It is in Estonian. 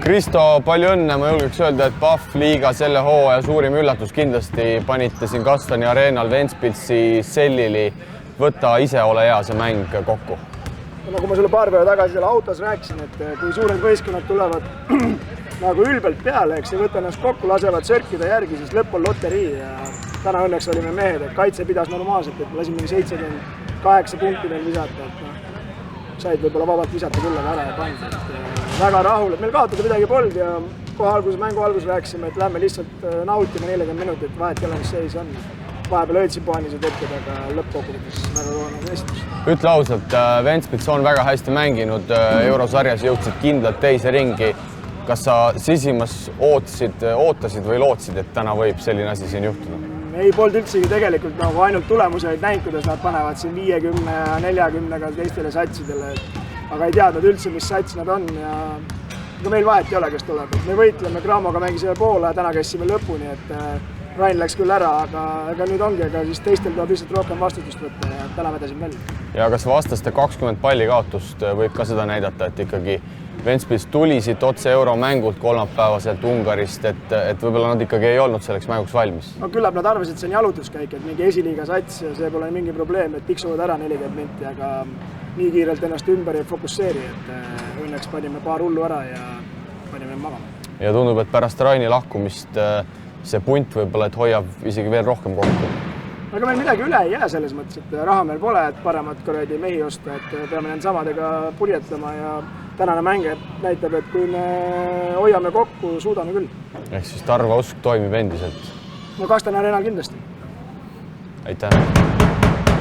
Kristo, palju õnne, ma julgeks öelda, et Pahv liiga selle hooaja suurim üllatus kindlasti panite siin Kastani areenal Ventspilsi sellili. Võta ise ole hea see mäng kokku. Nagu ma sulle paar päeva tagasi seal autos rääkisin, et kui suured võistkonnad tulevad nagu ülbelt peale, eks ei võta ennast kokku, lasevad sörkida järgi, siis lõpp on loterii ja täna õnneks olime mehed, et kaitse pidas normaalselt, et lasime 78 punkti veel visata, et said võib-olla vabalt visata küll, aga ära ja pandi. Väga rahul, et meil kaotada midagi polnud ja kohe mängu alguses rääkisime, et lähme lihtsalt nautime 40 minutit, vahet ei ole, mis seis on. Vahepeal öödsin paanised hetked, aga lõppkokkuvõttes väga koonane esitust. Ütle ausalt, Ventspils on väga hästi mänginud, eurosarjas jõudsid kindlalt teise ringi. Kas sa sisimas ootasid või lootsid, et täna võib selline asi siin juhtuda? Ei polnud üldsegi tegelikult nagu ainult tulemusi näinud, kuidas nad panevad siin 50 ja 40-ga teistele satsidele. Aga ei teadnud üldse, mis sats nad on ja meil vahet ei ole, kes tuleb. Me võitleme, Gramoga mängisime poole ja täna käisime lõpuni, et Rain läks küll ära, aga nüüd ongi, aga siis teistel tuleb lihtsalt rohkem vastutust võtta ja täna vedasin välja. Ja kas vastaste 20 palli kaotust võib ka seda näidata, et ikkagi Ventspils tuli siit otse euromängult kolmapäevaselt Ungarist, et võib-olla nad ikkagi ei olnud selleks mänguks valmis? No küllap nad arvasid, et see on jalutuskäik, et mingi esiliiga sats ja see pole mingi probleem, et tiksuvad ära 40 minti, aga nii kiirelt ennast ümber ei fokusseeri, et õnneks panime paar hullu ära ja panime magama. Ja tundub, et pärast Raini lahkumist see punt võib-olla, et hoiab isegi veel rohkem kokku. Aga meil midagi üle ei jää selles mõttes, et raha meil pole, et paremat korredi mehi osta, et peame nende samadega purjetama ja tänane mäng näitab, et kui me hoiame kokku, suudame küll. Ehk siis Tarva usk toimib endiselt? No Kastani areenal kindlasti. Aitäh!